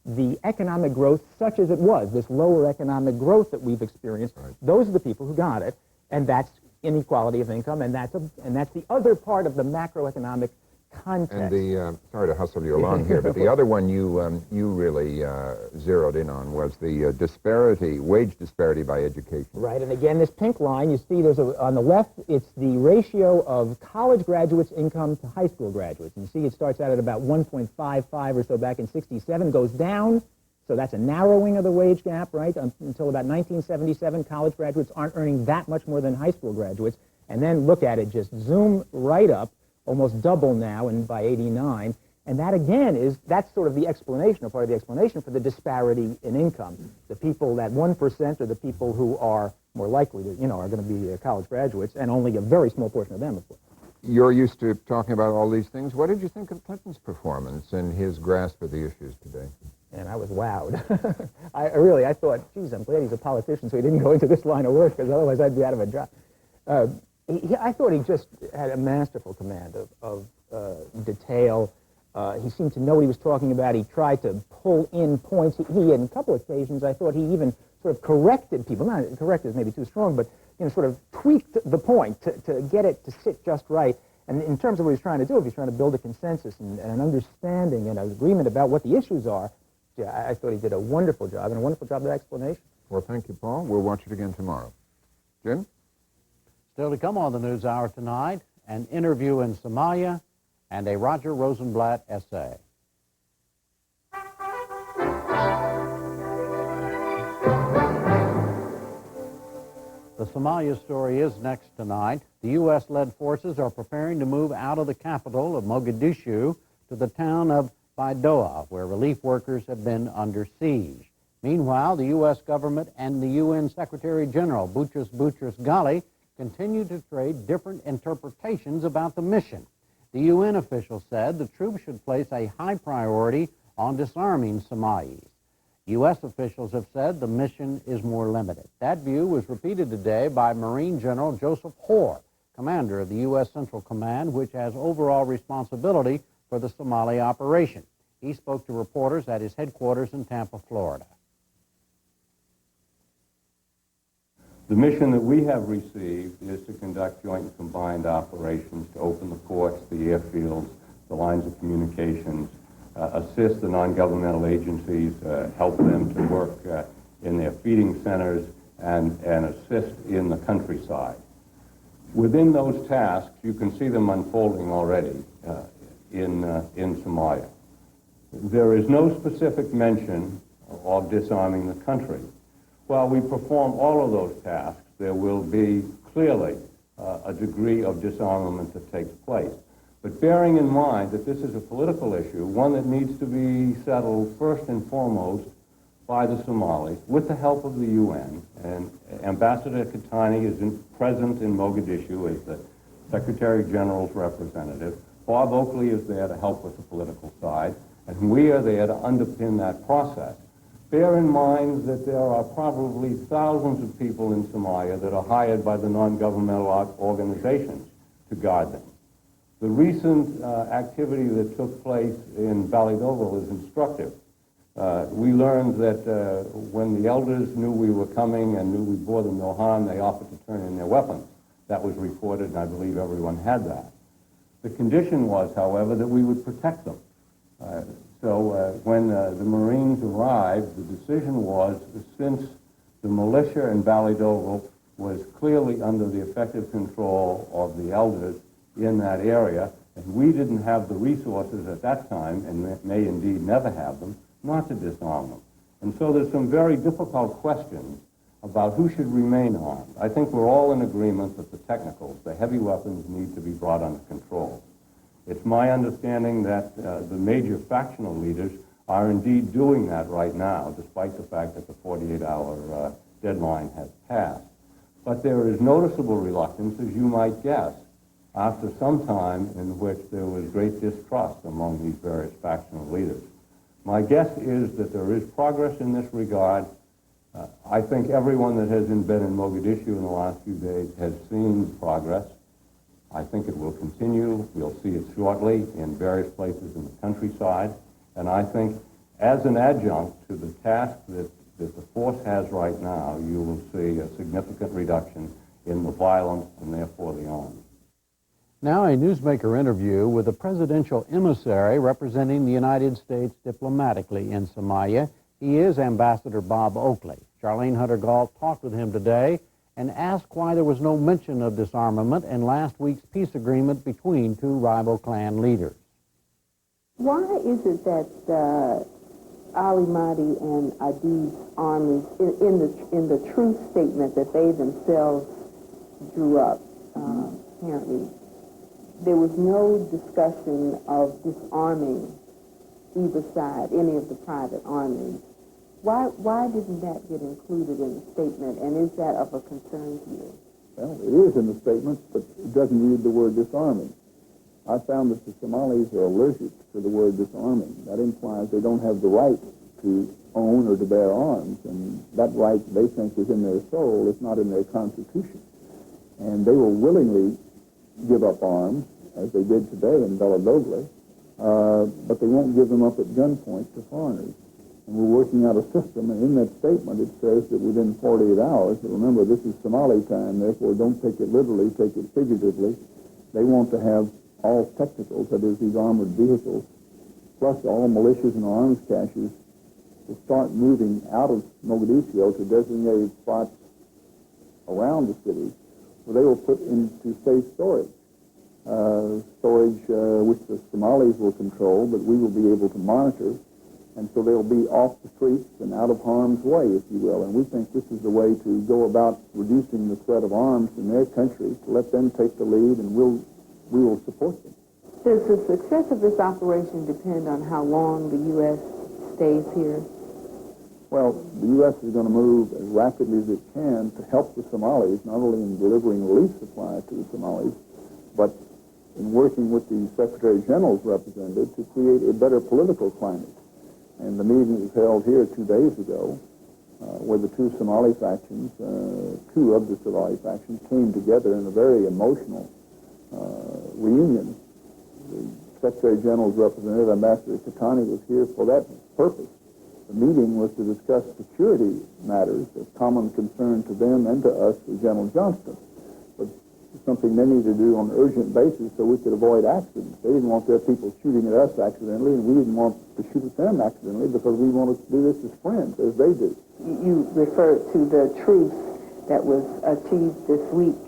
the economic growth such as it was, this lower economic growth that we've experienced. Right. Those are the people who got it, and that's inequality of income, and that's the other part of the macroeconomic context. And the, sorry to hustle you along here, but the other one you really zeroed in on was the disparity, wage disparity by education. Right, and again, this pink line, you see there's on the left, it's the ratio of college graduates' income to high school graduates. And you see it starts out at about 1.55 or so back in 67, goes down, so that's a narrowing of the wage gap, right? Until about 1977, college graduates aren't earning that much more than high school graduates. And then look at it, just zoom right up, almost double now, and by 89, and that again that's sort of the explanation, or part of the explanation for the disparity in income. The people, that 1%, are the people who are more likely to, are going to be college graduates, and only a very small portion of them, of course. You're used to talking about all these things. What did you think of Clinton's performance and his grasp of the issues today? And I was wowed. I thought, geez, I'm glad he's a politician so he didn't go into this line of work, because otherwise I'd be out of a job. I thought he just had a masterful command of detail. He seemed to know what he was talking about. He tried to pull in points. He had, on a couple of occasions, I thought he even sort of corrected people. Not corrected is maybe too strong, but sort of tweaked the point to get it to sit just right. And in terms of what he's trying to do, if he's trying to build a consensus and an understanding and an agreement about what the issues are, yeah, I thought he did a wonderful job, and a wonderful job of explanation. Well, thank you, Paul. We'll watch it again tomorrow. Jim? Still to come on the NewsHour tonight, an interview in Somalia and a Roger Rosenblatt essay. The Somalia story is next tonight. The U.S.-led forces are preparing to move out of the capital of Mogadishu to the town of Baidoa, where relief workers have been under siege. Meanwhile, the U.S. government and the UN Secretary General, Boutros Ghali, continue to trade different interpretations about the mission. The UN official said the troops should place a high priority on disarming Somalis. U.S. officials have said the mission is more limited. That view was repeated today by Marine General Joseph Hoare, commander of the U.S. Central Command, which has overall responsibility for the Somali operation. He spoke to reporters at his headquarters in Tampa, Florida. The mission that we have received is to conduct joint and combined operations to open the ports, the airfields, the lines of communications, assist the non-governmental agencies, help them to work in their feeding centers, and assist in the countryside. Within those tasks, you can see them unfolding already in Somalia. There is no specific mention of disarming the country. While we perform all of those tasks, there will be clearly a degree of disarmament that takes place. But bearing in mind that this is a political issue, one that needs to be settled first and foremost by the Somalis with the help of the UN, and Ambassador Katani is present in Mogadishu as the Secretary General's representative. Bob Oakley is there to help with the political side, and we are there to underpin that process. Bear in mind that there are probably thousands of people in Somalia that are hired by the non-governmental organizations to guard them. The recent activity that took place in Balidogle is instructive. We learned that when the elders knew we were coming and knew we bore them no harm, they offered to turn in their weapons. That was reported, and I believe everyone had that. The condition was, however, that we would protect them. So when the Marines arrived, the decision was, since the militia in Balidogle was clearly under the effective control of the elders in that area, and we didn't have the resources at that time, and may indeed never have them, not to disarm them. And so there's some very difficult questions about who should remain armed. I think we're all in agreement that the technicals, the heavy weapons, need to be brought under control. It's my understanding that the major factional leaders are indeed doing that right now, despite the fact that the 48-hour deadline has passed. But there is noticeable reluctance, as you might guess, after some time in which there was great distrust among these various factional leaders. My guess is that there is progress in this regard. I think everyone that has been in Mogadishu in the last few days has seen progress. I think it will continue. We'll see it shortly in various places in the countryside. And I think as an adjunct to the task that the force has right now, you will see a significant reduction in the violence and therefore the arms. Now a newsmaker interview with a presidential emissary representing the United States diplomatically in Somalia. He is Ambassador Bob Oakley. Charlene Hunter-Gault talked with him today and asked why there was no mention of disarmament in last week's peace agreement between two rival clan leaders. Why is it that Ali Mahdi and Adid's armies, in the truth statement that they themselves drew up, apparently, there was no discussion of disarming either side, any of the private armies? Why didn't that get included in the statement, and is that of a concern to you? Well, it is in the statement, but it doesn't use the word disarming. I found that the Somalis are allergic to the word disarming. That implies they don't have the right to own or to bear arms, and that right they think is in their soul, it's not in their constitution. And they will willingly give up arms, as they did today in Beladogle, but they won't give them up at gunpoint to foreigners. And we're working out a system, and in that statement it says that within 48 hours, but remember this is Somali time, therefore don't take it literally, take it figuratively, they want to have all technicals, that is these armored vehicles, plus all militias and arms caches, to start moving out of Mogadishu to designated spots around the city where they will put into safe storage. Which the Somalis will control, but we will be able to monitor. And so they'll be off the streets and out of harm's way, if you will. And we think this is the way to go about reducing the threat of arms in their country, to let them take the lead, and we will support them. Does the success of this operation depend on how long the U.S. stays here? Well, the U.S. is going to move as rapidly as it can to help the Somalis, not only in delivering relief supplies to the Somalis, but in working with the Secretary General's representative to create a better political climate. And the meeting was held here 2 days ago, where the two Somali factions, two of the Somali factions, came together in a very emotional reunion. The Secretary General's representative, Ambassador Katani, was here for that purpose. The meeting was to discuss security matters of common concern to them and to us, to General Johnston. But it's something they need to do on an urgent basis so we could avoid accidents. They didn't want their people shooting at us accidentally, and we didn't want to shoot at them accidentally because we wanted to do this as friends, as they do. You referred to the truce that was achieved this week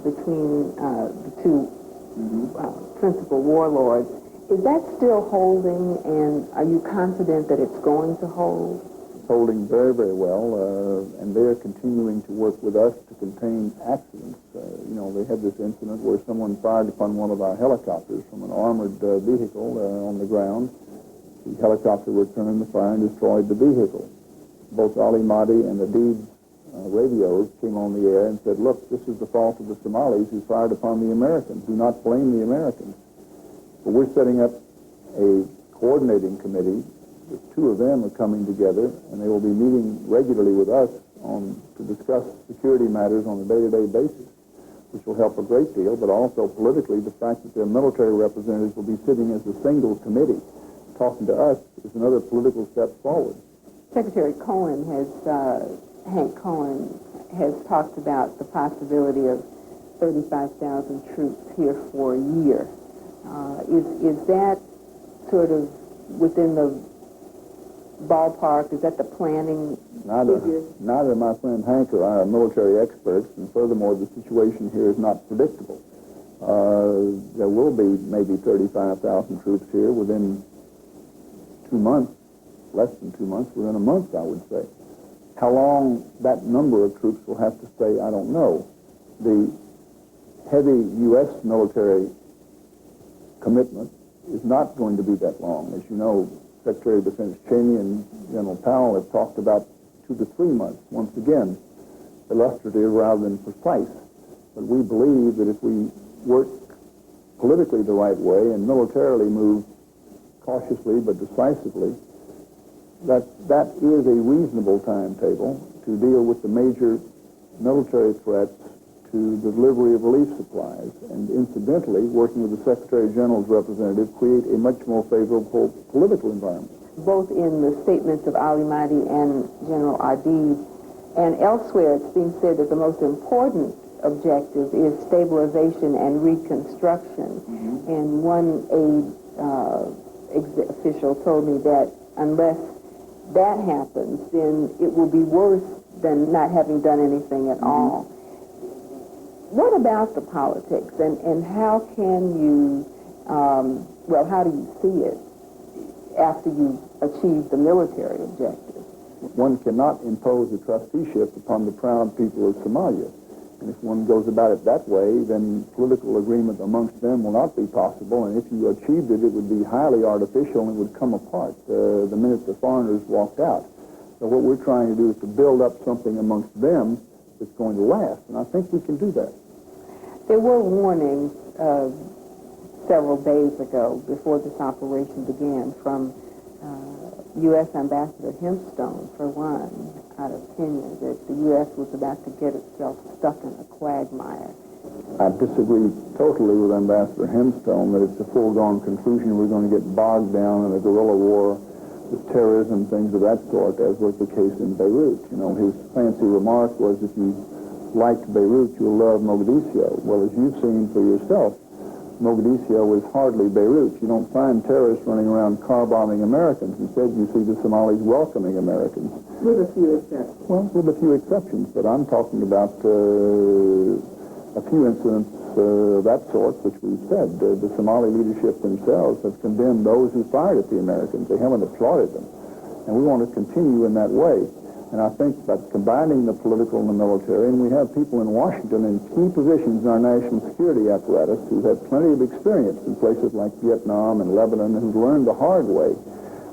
between the two principal warlords. Is that still holding, and are you confident that it's going to hold? It's holding very, very well, and they're continuing to work with us to contain accidents. They had this incident where someone fired upon one of our helicopters from an armored vehicle on the ground. The helicopter returned the fire and destroyed the vehicle. Both Ali Mahdi and Adid's radios came on the air and said, look, this is the fault of the Somalis who fired upon the Americans. Do not blame the Americans. But we're setting up a coordinating committee. The two of them are coming together, and they will be meeting regularly with us to discuss security matters on a day-to-day basis, which will help a great deal, but also politically, the fact that their military representatives will be sitting as a single committee talking to us is another political step forward. Secretary Cohen Hank Cohen has talked about the possibility of 35,000 troops here for a year. Is that sort of within the ballpark? Is that the planning figure? Neither my friend Hank or I are military experts, and furthermore, the situation here is not predictable. There will be maybe 35,000 troops here within 2 months, less than 2 months, within a month, I would say. How long that number of troops will have to stay, I don't know. The heavy U.S. military commitment is not going to be that long. As you know, Secretary of Defense Cheney and General Powell have talked about 2 to 3 months, once again, illustrative rather than precise. But we believe that if we work politically the right way and militarily move cautiously but decisively, that is a reasonable timetable to deal with the major military threats to the delivery of relief supplies, and incidentally, working with the Secretary General's representative, create a much more favorable political environment. Both in the statements of Ali Mahdi and General Adid, and elsewhere it's being said that the most important objective is stabilization and reconstruction. And one aid official told me that unless that happens, then it will be worse than not having done anything at all. What about the politics, and how can you, well, how do you see it after you achieve the military objective? One cannot impose a trusteeship upon the proud people of Somalia. And if one goes about it that way, then political agreement amongst them will not be possible. And if you achieved it, it would be highly artificial and it would come apart the minute the foreigners walked out. So what we're trying to do is to build up something amongst them that's going to last. And I think we can do that. There were warnings several days ago, before this operation began, from U.S. Ambassador Hempstone, for one, out of Kenya, that the U.S. was about to get itself stuck in a quagmire. I disagree totally with Ambassador Hempstone that it's a foregone conclusion we're going to get bogged down in a guerrilla war with terrorism, things of that sort, as was the case in Beirut. You know, his fancy remark was, if you liked Beirut, you'll love Mogadiscio. Well, as you've seen for yourself, Mogadiscio was hardly Beirut. You don't find terrorists running around car-bombing Americans. Instead, you see the Somalis welcoming Americans. With a few exceptions. Well, with a few exceptions, but I'm talking about a few incidents of that sort, which we've said. The Somali leadership themselves have condemned those who fired at the Americans. They haven't applauded them. And we want to continue in that way. And I think by combining the political and the military, and we have people in Washington in key positions in our national security apparatus who have plenty of experience in places like Vietnam and Lebanon, who learned the hard way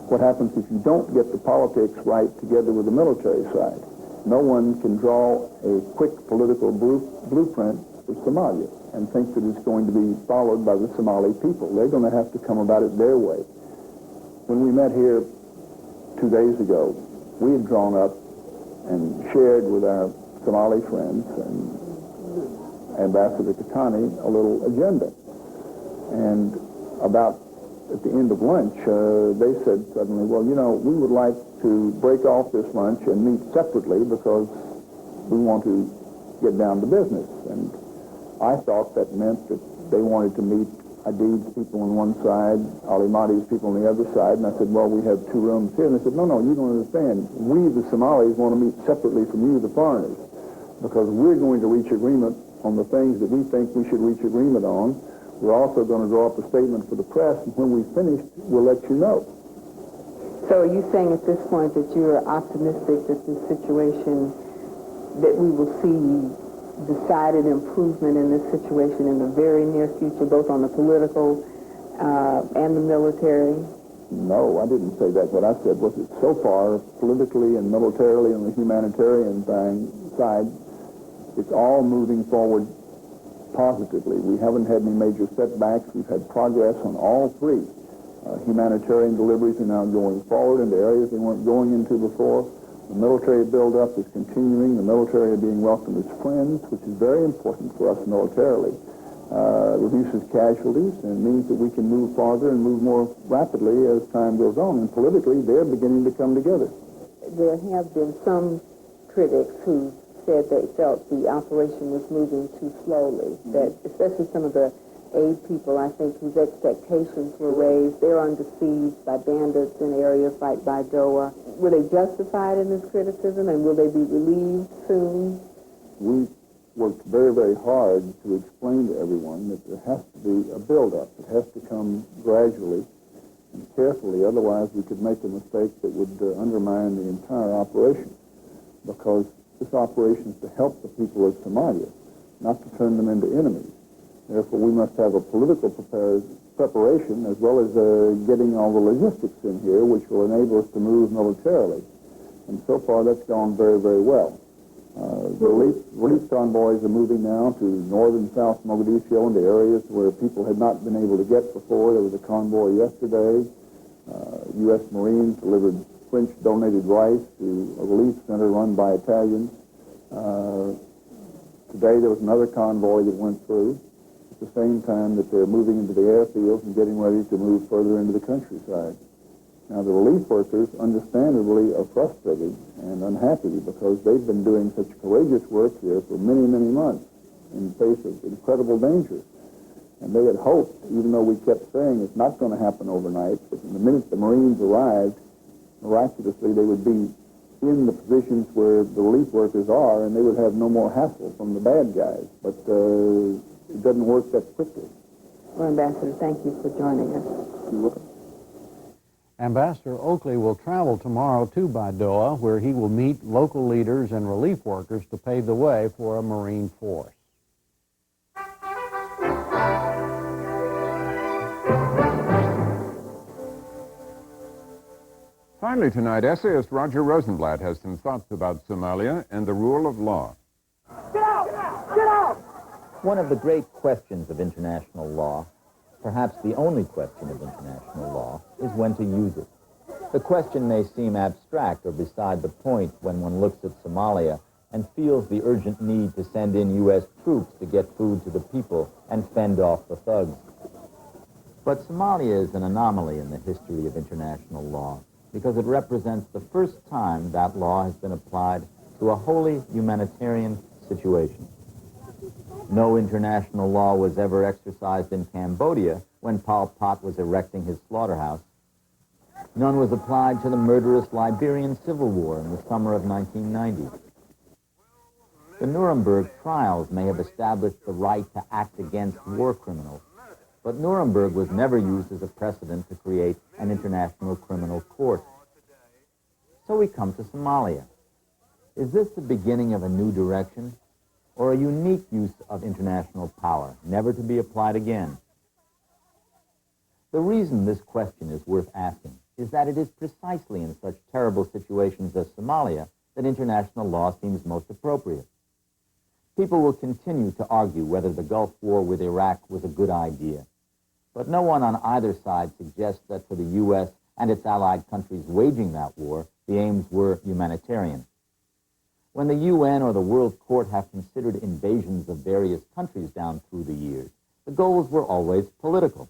what happens if you don't get the politics right together with the military side. No one can draw a quick political blueprint for Somalia and think that it's going to be followed by the Somali people. They're going to have to come about it their way. When we met here 2 days ago, we had drawn up and shared with our Somali friends and Ambassador Katani a little agenda. And about at the end of lunch, they said suddenly, well, you know, we would like to break off this lunch and meet separately because we want to get down to business. And I thought that meant that they wanted to meet Adid's people on one side, Ali Mahdi's people on the other side, and I said, well, we have 2 rooms here. And they said, no, you don't understand. We, the Somalis, want to meet separately from you, the foreigners, because we're going to reach agreement on the things that we think we should reach agreement on. We're also going to draw up a statement for the press, and when we've finished, we'll let you know. So are you saying at this point that you're optimistic that this situation, that we will see decided improvement in this situation in the very near future, both on the political and the military? No, I didn't say that. What I said was that so far, politically and militarily and the humanitarian side, it's all moving forward positively. We haven't had any major setbacks. We've had progress on all 3. Humanitarian deliveries are now going forward into areas they weren't going into before. The military buildup is continuing. The military are being welcomed as friends, which is very important for us militarily. Reduces casualties and means that we can move farther and move more rapidly as time goes on. And politically, they're beginning to come together. There have been some critics who said they felt the operation was moving too slowly, that especially some of the aid people, I think, whose expectations were raised. They're under siege by bandits in areas like Baidoa. Were they justified in this criticism, and will they be relieved soon? We worked very, very hard to explain to everyone that there has to be a build-up. It has to come gradually and carefully, otherwise we could make a mistake that would undermine the entire operation, because this operation is to help the people of Somalia, not to turn them into enemies. Therefore, we must have a political preparation as well as getting all the logistics in here, which will enable us to move militarily. And so far, that's gone very, very well. The relief convoys are moving now to northern South Mogadiscio into areas where people had not been able to get before. There was a convoy yesterday. U.S. Marines delivered French donated rice to a relief center run by Italians. Today there was another convoy that went through at the same time that they're moving into the airfields and getting ready to move further into the countryside. Now, the relief workers, understandably, are frustrated and unhappy because they've been doing such courageous work here for many, many months in the face of incredible danger. And they had hoped, even though we kept saying it's not going to happen overnight, that the minute the Marines arrived, miraculously they would be in the positions where the relief workers are, and they would have no more hassle from the bad guys. But it doesn't work that quickly. Well, Ambassador, thank you for joining us. You're welcome. Ambassador Oakley will travel tomorrow to Baidoa, where he will meet local leaders and relief workers to pave the way for a Marine force. Finally tonight, essayist Roger Rosenblatt has some thoughts about Somalia and the rule of law. Get out! Get out! One of the great questions of international law, perhaps the only question of international law, is when to use it. The question may seem abstract or beside the point when one looks at Somalia and feels the urgent need to send in U.S. troops to get food to the people and fend off the thugs. But Somalia is an anomaly in the history of international law because it represents the first time that law has been applied to a wholly humanitarian situation. No international law was ever exercised in Cambodia when Pol Pot was erecting his slaughterhouse. None was applied to the murderous Liberian Civil War in the summer of 1990. The Nuremberg trials may have established the right to act against war criminals, but Nuremberg was never used as a precedent to create an international criminal court. So we come to Somalia. Is this the beginning of a new direction, or a unique use of international power, never to be applied again? The reason this question is worth asking is that it is precisely in such terrible situations as Somalia that international law seems most appropriate. People will continue to argue whether the Gulf War with Iraq was a good idea, but no one on either side suggests that for the U.S. and its allied countries waging that war, the aims were humanitarian. When the UN or the World Court have considered invasions of various countries down through the years, the goals were always political.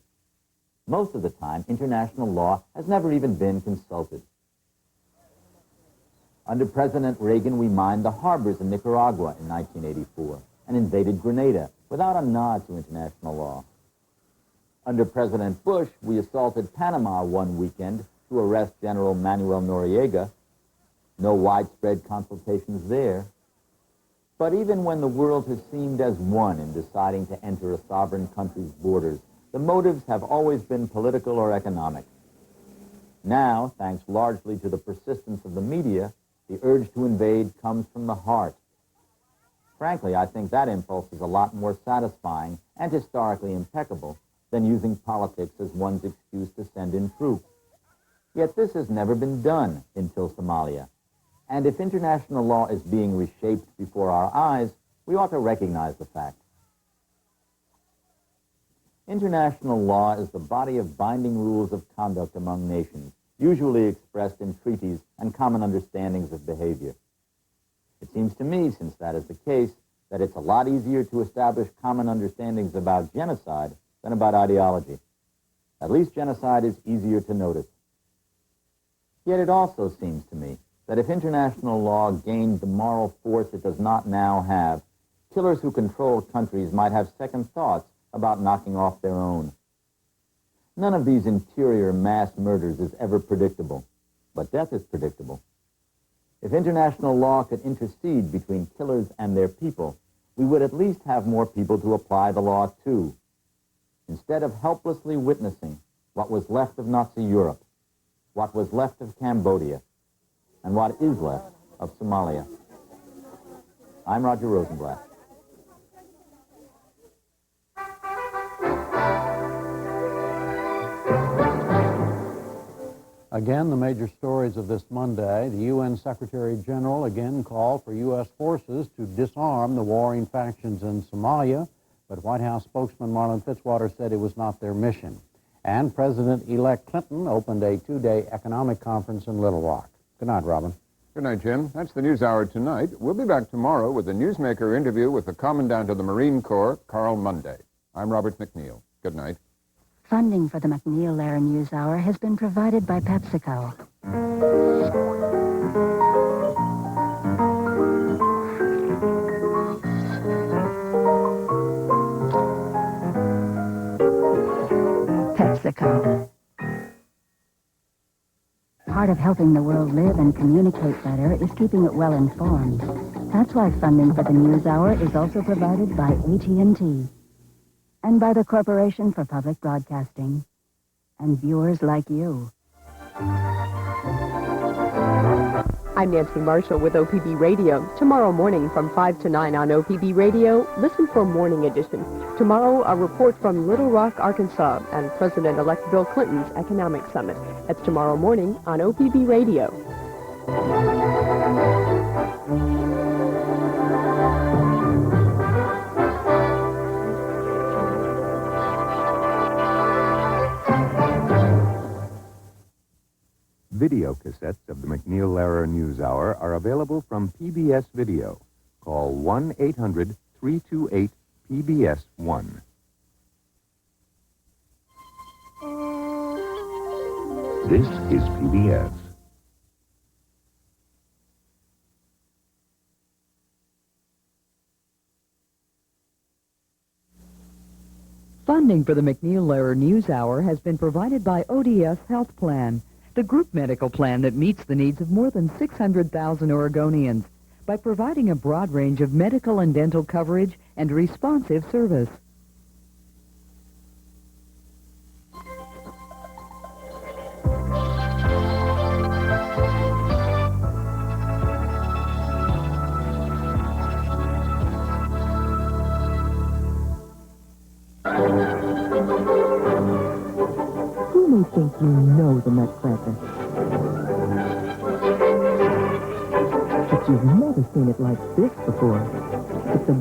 Most of the time, international law has never even been consulted. Under President Reagan, we mined the harbors in Nicaragua in 1984 and invaded Grenada without a nod to international law. Under President Bush, we assaulted Panama one weekend to arrest General Manuel Noriega. No widespread consultations there. But even when the world has seemed as one in deciding to enter a sovereign country's borders, the motives have always been political or economic. Now, thanks largely to the persistence of the media, the urge to invade comes from the heart. Frankly, I think that impulse is a lot more satisfying and historically impeccable than using politics as one's excuse to send in troops. Yet this has never been done until Somalia. And if international law is being reshaped before our eyes, we ought to recognize the fact. International law is the body of binding rules of conduct among nations, usually expressed in treaties and common understandings of behavior. It seems to me, since that is the case, that it's a lot easier to establish common understandings about genocide than about ideology. At least genocide is easier to notice. Yet it also seems to me that if international law gained the moral force it does not now have, killers who control countries might have second thoughts about knocking off their own. None of these interior mass murders is ever predictable, but death is predictable. If international law could intercede between killers and their people, we would at least have more people to apply the law to. Instead of helplessly witnessing what was left of Nazi Europe, what was left of Cambodia, and what is left of Somalia. I'm Roger Rosenblatt. Again, the major stories of this Monday. The UN Secretary General again called for U.S. forces to disarm the warring factions in Somalia, but White House spokesman Marlin Fitzwater said it was not their mission. And President-elect Clinton opened a 2-day economic conference in Little Rock. Good night, Robin. Good night, Jim. That's the NewsHour tonight. We'll be back tomorrow with a Newsmaker interview with the Commandant of the Marine Corps, Carl Munday. I'm Robert McNeil. Good night. Funding for the McNeil-Lehrer NewsHour has been provided by PepsiCo. PepsiCo. Part of helping the world live and communicate better is keeping it well informed. That's why funding for the NewsHour is also provided by AT&T and by the Corporation for Public Broadcasting and viewers like you. I'm Nancy Marshall with OPB Radio. Tomorrow morning from 5 to 9 on OPB Radio, listen for Morning Edition. Tomorrow, a report from Little Rock, Arkansas, and President-elect Bill Clinton's Economic Summit. That's tomorrow morning on OPB Radio. Video cassettes of the McNeil-Lehrer NewsHour are available from PBS Video. Call 1-800-328-PBS-1. This is PBS. Funding for the McNeil-Lehrer NewsHour has been provided by ODS Health Plan, the group medical plan that meets the needs of more than 600,000 Oregonians by providing a broad range of medical and dental coverage and responsive service. Who may think you know the Nutcracker? But you've never seen it like this before. It's a